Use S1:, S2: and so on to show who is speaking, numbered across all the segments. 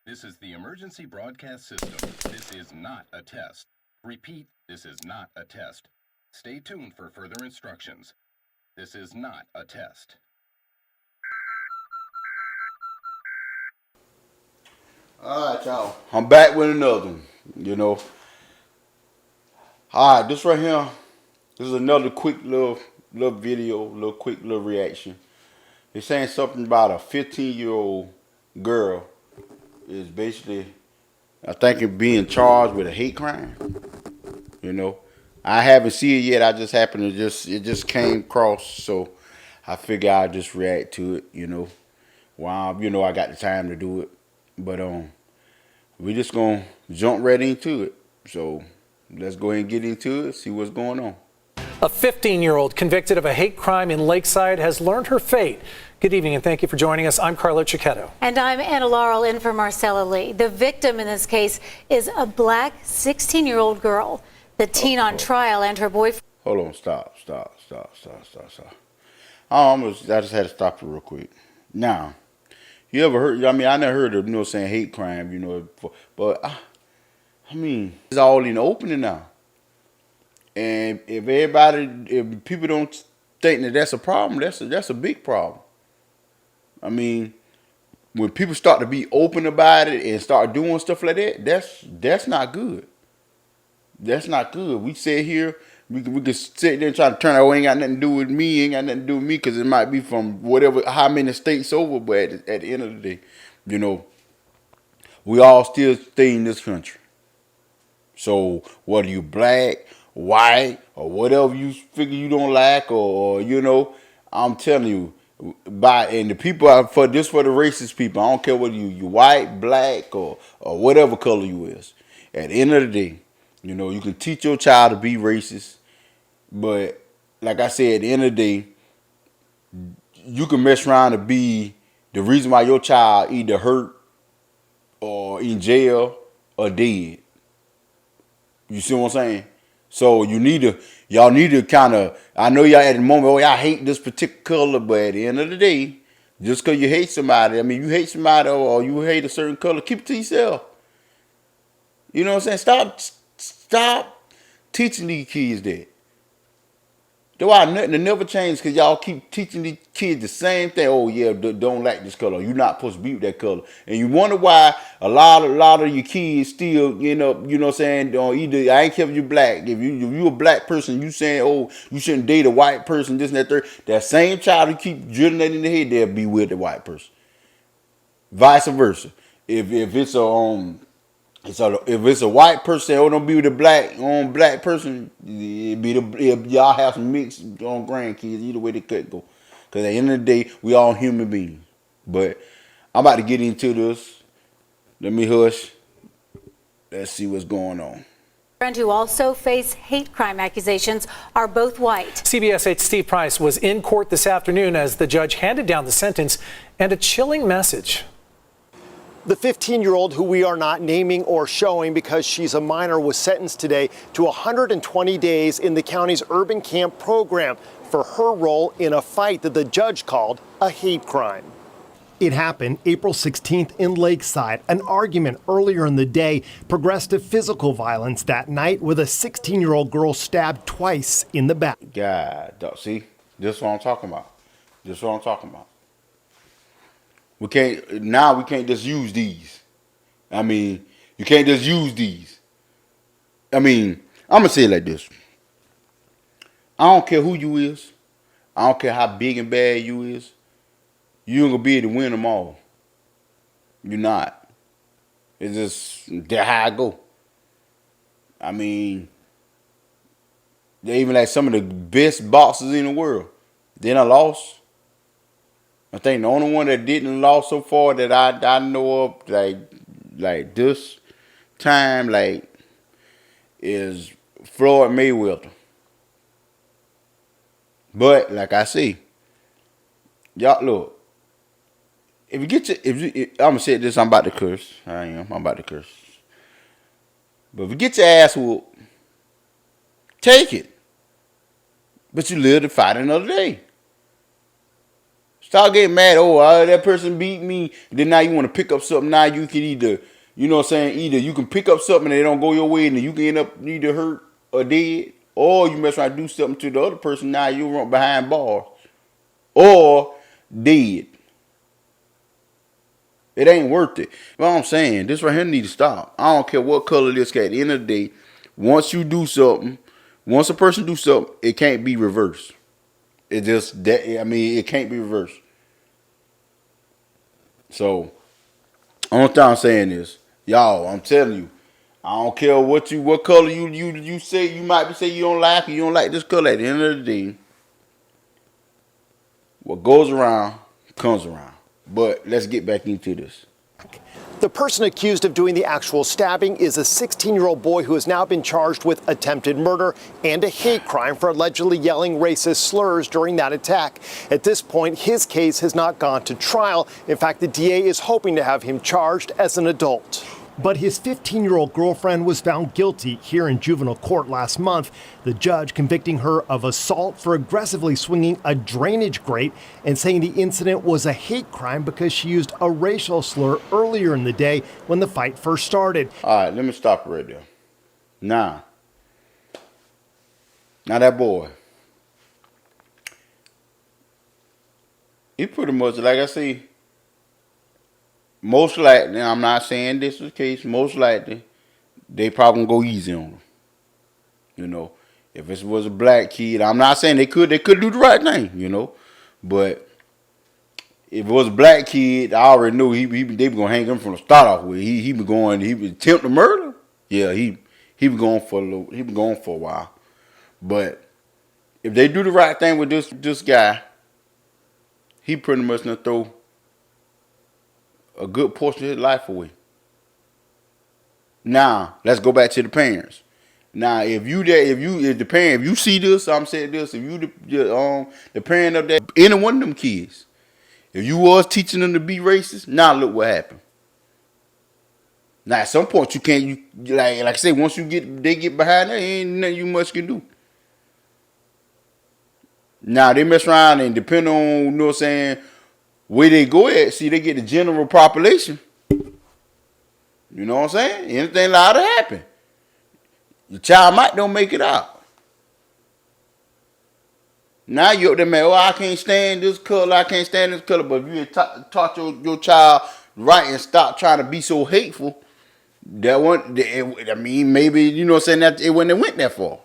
S1: This is the emergency broadcast system. This is not a test. Repeat, this is not a test. Stay tuned for further instructions. This is not a test.
S2: All right, y'all. I'm back with another one, All right, this right here, this is another quick little video, quick little reaction. It's saying something about a 15-year-old girl is basically, I think, being charged with a hate crime. I haven't seen it yet. I just happened to it just came across, so I figure I'll just react to it, while, I got the time to do it. But, we just gonna jump right into it. So let's go ahead and get into it, see what's going on.
S3: A 15-year-old convicted of a hate crime in Lakeside has learned her fate. Good evening and thank you for joining us. I'm Carlo Cicchetto.
S4: And I'm Anna Laurel in for Marcella Lee. The victim in this case is a black 16-year-old girl. The teen on trial and her boyfriend.
S2: Hold on, stop. I just had to stop it real quick. Now, you ever heard, I never heard of, saying hate crime, but it's all in the opening now. And if people don't think that that's a problem, that's a big problem. When people start to be open about it and start doing stuff like that, that's not good. That's not good. We sit here, we can sit there and try to turn out, ain't got nothing to do with me, because it might be from how many states over, but at the end of the day, we all still stay in this country. So whether you black, white, or whatever you figure you don't like, or I'm telling you, and the people for the racist people, I don't care whether you white, black, or whatever color you is. At the end of the day, you can teach your child to be racist, but like I said, at the end of the day, you can mess around to be the reason why your child either hurt or in jail or dead. You see what I'm saying? So y'all need to kind of, I know y'all at the moment, I hate this particular color, but at the end of the day, just because you hate somebody, you hate somebody or you hate a certain color, keep it to yourself. You know what I'm saying? Stop teaching these kids that. There are nothing to never change because y'all keep teaching these kids the same thing. Oh yeah, don't like this color. You're not supposed to be with that color. And you wonder why a lot of your kids still, you know what I'm saying, either I ain't care if you black. If you a black person, you saying, oh, you shouldn't date a white person, this and that, third. That same child who keep drilling that in the head, they'll be with the white person. Vice versa. If it's a white person, oh, don't be with a black person, y'all have some mixed on grandkids. Either way they could go. Because at the end of the day, we all human beings. But I'm about to get into this. Let me hush. Let's see what's going on.
S4: Friend who also face hate crime accusations are both white.
S3: CBS 8's Steve Price was in court this afternoon as the judge handed down the sentence and a chilling message.
S5: The 15-year-old, who we are not naming or showing because she's a minor, was sentenced today to 120 days in the county's urban camp program for her role in a fight that the judge called a hate crime. It happened April 16th in Lakeside. An argument earlier in the day progressed to physical violence that night with a 16-year-old girl stabbed twice in the back.
S2: God, see, this is what I'm talking about. We can't just use these. You can't just use these. I'm gonna say it like this. I don't care who you is. I don't care how big and bad you is. You ain't gonna be able to win them all. You're not. It's just that's how I go. They even like some of the best boxers in the world. They done lost. I think the only one that didn't lose so far that I know of, like this time, is Floyd Mayweather. But like I say, y'all look. If you get I'm gonna say this. I'm about to curse. I'm about to curse. But if you get your ass whooped, take it. But you live to fight another day. Stop getting mad. Oh, that person beat me. Then now you want to pick up something. Now you can either, you know what I'm saying, either you can pick up something and they don't go your way and then you can end up either hurt or dead. Or you mess around and do something to the other person. Now you run behind bars. Or dead. It ain't worth it. What I'm saying, this right here need to stop. I don't care what color this cat. At the end of the day, once you do something, once a person do something, it can't be reversed. It just that, I mean, it can't be reversed. So, only thing I'm saying is, y'all, I'm telling you, I don't care what color you say. You might be say you don't like it, you don't like this color. At the end of the day, what goes around comes around. But let's get back into this.
S5: The person accused of doing the actual stabbing is a 16-year-old boy who has now been charged with attempted murder and a hate crime for allegedly yelling racist slurs during that attack. At this point, his case has not gone to trial. In fact, the DA is hoping to have him charged as an adult. But his 15-year-old girlfriend was found guilty here in juvenile court last month. The judge convicting her of assault for aggressively swinging a drainage grate and saying the incident was a hate crime because she used a racial slur earlier in the day when the fight first started.
S2: All right, let me stop right there. Now that boy, he pretty much, like I say, most likely, I'm not saying this is the case, most likely, they probably gonna go easy on him. You know, if it was a black kid, I'm not saying they could do the right thing, you know. But if it was a black kid, I already knew they were gonna hang him from the start off with. He was attempting murder. Yeah, he was going for a while. But if they do the right thing with this guy, he pretty much gonna throw a good portion of his life away. Now, let's go back to the parents. Now, if you see this, I'm saying this, if you the parent of that, any one of them kids, if you was teaching them to be racist, now look what happened. Now, at some point, you can't, like I say, once they get behind that, ain't nothing you much can do. Now, they mess around and depending on, you know what I'm saying, where they go at, see, they get the general population. You know what I'm saying? Anything allowed to happen. Your child might don't make it out. Now you're up there, man, I can't stand this color, But if you had taught your child right and stop trying to be so hateful, maybe, you know what I'm saying, that it wouldn't have went that far.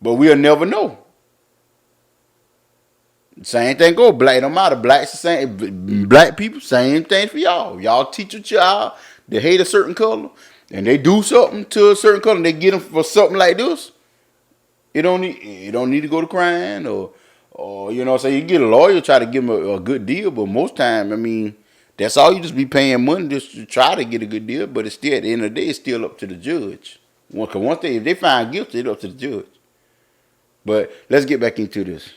S2: But we'll never know. Same thing go. Black, no matter. Blacks the same. Black people, same thing for y'all. Y'all teach your child to hate a certain color, and they do something to a certain color, and they get them for something like this. It don't need to go to crying or you know what I'm saying. You get a lawyer, try to give them a good deal, but most time, I mean, that's all you just be paying money just to try to get a good deal. But it's still at the end of the day, it's still up to the judge. Because once if they find guilty, it's up to the judge. But let's get back into this.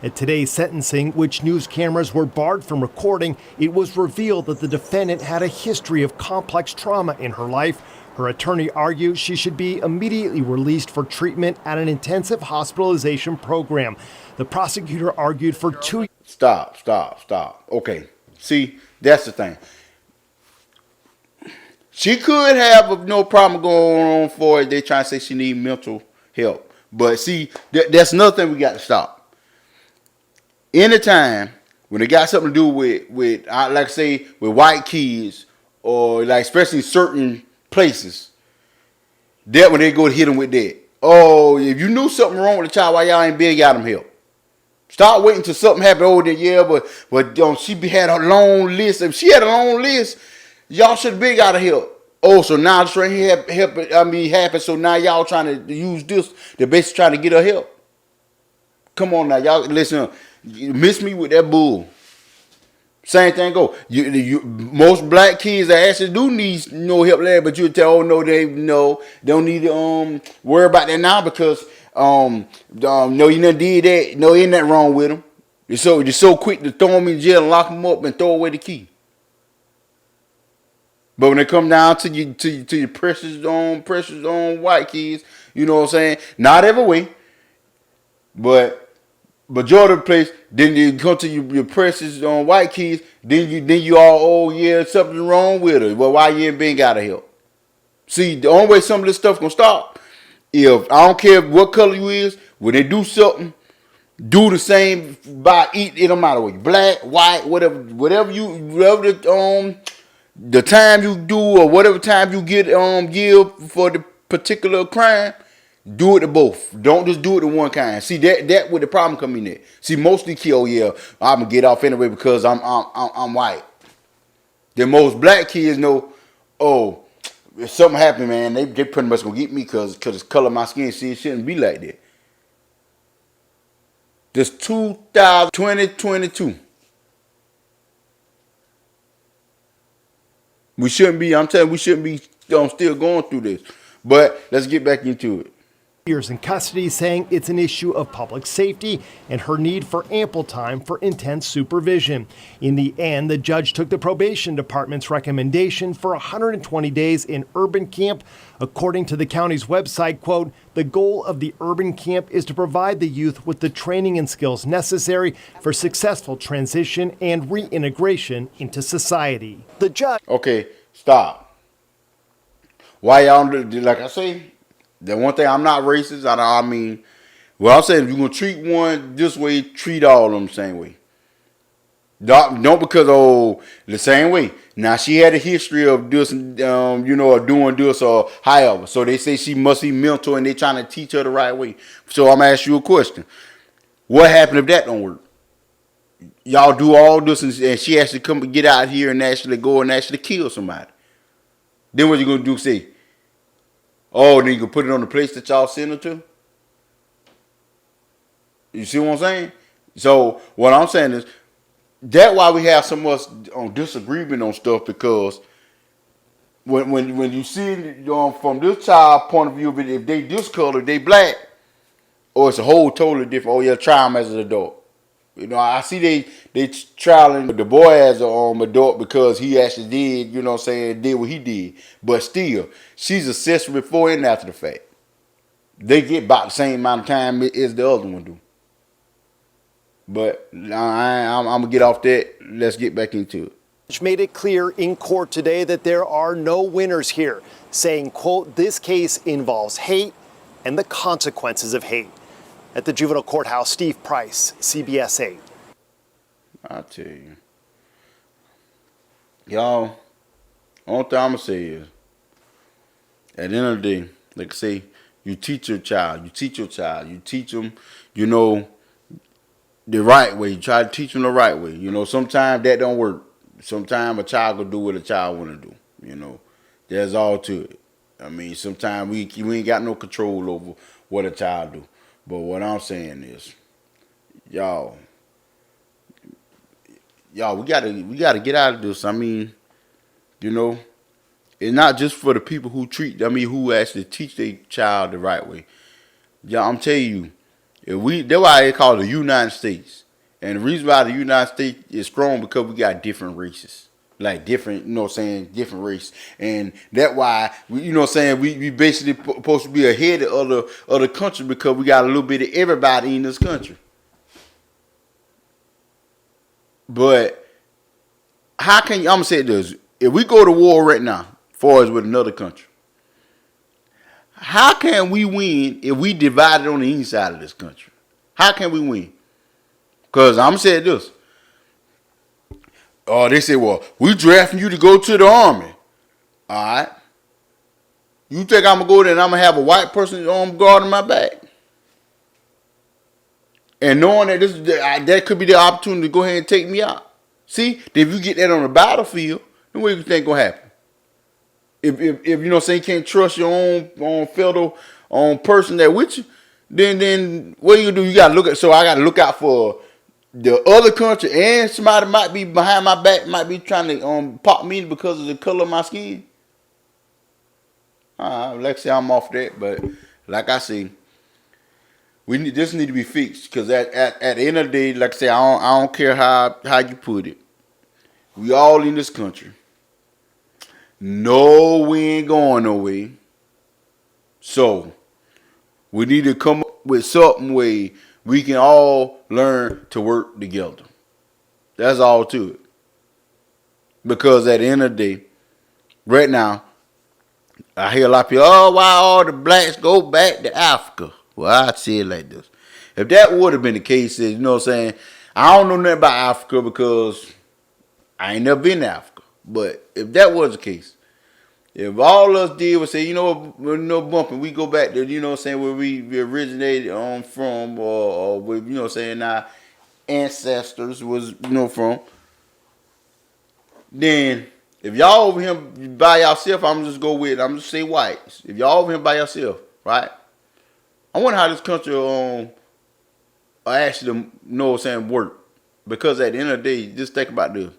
S5: At today's sentencing, which news cameras were barred from recording, it was revealed that the defendant had a history of complex trauma in her life. Her attorney argues she should be immediately released for treatment at an intensive hospitalization program. The prosecutor argued for 2 years.
S2: Stop. Okay, see, that's the thing. She could have no problem going on for it. They trying to say she need mental help. But see, that's another thing we got to stop. Anytime when it got something to do with like I say, with white kids or like especially certain places, that when they go to hit them with that. Oh, if you knew something wrong with the child, why y'all ain't been got them help? Start waiting till something happened. Oh, yeah, but she had a long list. If she had a long list, y'all should have been got her help. Oh, so now this right here happen. So now y'all trying to use this to basically trying to get her help. Come on now, y'all listen. You miss me with that bull. Same thing go. Most black kids that actually do need no help there, but you tell, they don't need to worry about that now because no, you never did that. No, ain't nothing wrong with them. You're so quick to throw them in jail and lock them up and throw away the key. But when it come down to your precious white kids, you know what I'm saying? Not every way, but majority of the place, then you come to your precious white kids, then you all, oh yeah, something wrong with her. Well, why you ain't been got to help? See, the only way some of this stuff gonna stop, if I don't care what color you is, when they do something, do the same by eat. It don't matter what, black, white, whatever the time you do or whatever time you get give for the particular crime. Do it to both. Don't just do it to one kind. See that where the problem come in at. See, mostly kill. Oh yeah, I'm gonna get off anyway because I'm white. Then most black kids know. Oh, if something happened, man, they pretty much gonna get me because the color of my skin. See, it shouldn't be like that. This 2022. We shouldn't be. I'm telling you, we shouldn't be still going through this. But let's get back into it.
S5: Years in custody, saying it's an issue of public safety and her need for ample time for intense supervision. In the end, the judge took the probation department's recommendation for 120 days in urban camp. According to the county's website, quote, the goal of the urban camp is to provide the youth with the training and skills necessary for successful transition and reintegration into society. The judge.
S2: Okay, stop. Why y'all, like I say, the one thing, I'm not racist. I mean, what I'm saying, if you're going to treat one this way, treat all of them the same way. Don't because, the same way. Now, she had a history of this, of doing this or however. So they say she must be mental and they trying to teach her the right way. So I'm going to ask you a question. What happened if that don't work? Y'all do all this and she has to come and get out here and actually go and actually kill somebody. Then what you going to do, say? Oh, then you can put it on the place that y'all send her to? You see what I'm saying? So what I'm saying is, that's why we have so much disagreement on stuff, because when you see it from this child point of view, if they this color, they black, or it's a whole totally different. Oh yeah, try them as an adult. I see they trialing the boy as an adult because he actually did, did what he did. But still, she's accessory before and after the fact. They get about the same amount of time as the other one do. But I'm going to get off that. Let's get back into it.
S5: Made it clear in court today that there are no winners here, saying, quote, this case involves hate and the consequences of hate. At the juvenile courthouse, Steve Price, CBS 8.
S2: I'll tell you. Y'all, only thing I'm going to say is, at the end of the day, like I say, you teach your child. You teach them, the right way. You try to teach them the right way. Sometimes that don't work. Sometimes a child will do what a child want to do. There's all to it. I mean, sometimes we ain't got no control over what a child do. But what I'm saying is, y'all, we gotta get out of this. I mean, it's not just for the people who actually teach their child the right way. Y'all, I'm telling you, that's why they call it the United States. And the reason why the United States is strong because we got different races. Like different, different race. And that's why, we basically supposed to be ahead of other countries because we got a little bit of everybody in this country. But how can you, I'm going to say this, if we go to war right now, far as with another country, how can we win if we divided on the inside of this country? How can we win? Because I'm going to say this. Oh, they say, well, we drafting you to go to the army. All right. You think I'm going to go there and I'm going to have a white person guarding my back? And knowing that that could be the opportunity to go ahead and take me out. See, if you get that on the battlefield, then what do you think going to happen? If you can't trust your own fellow person that with you, then what are you going to do? You got to look at, so I got to look out for the other country, and somebody might be behind my back, might be trying to pop me because of the color of my skin. Like I say, I'm off that, but like I say, this need to be fixed because at the end of the day, like I say, I don't care how you put it. We all in this country. No, we ain't going nowhere. So we need to come up with something where we can all learn to work together. That's all to it. Because at the end of the day, right now, I hear a lot of people, oh, why all the blacks go back to Africa? Well, I'd say it like this. If that would have been the case, you know what I'm saying? I don't know nothing about Africa because I ain't never been to Africa. But if that was the case, if all us did was say, you know what, no bumping, we go back to, you know what I'm saying, where we originated from, or where, you know what I'm saying, our ancestors was, you know, from, then if y'all over here by yourself, I'm just say whites. If y'all over here by yourself, right? I wonder how this country actually, you know what I'm saying, work. Because at the end of the day, just think about this.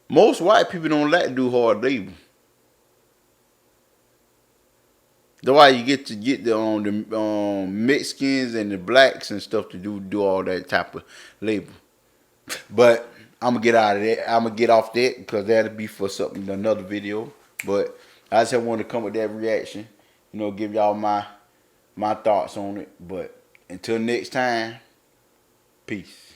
S2: Most white people don't like to do hard labor. That's why you get the Mexicans and the blacks and stuff to do all that type of labor. But I'm gonna get out of that. I'm gonna get off that because that'll be for another video. But I just want to come with that reaction. You know, give y'all my thoughts on it. But until next time, peace.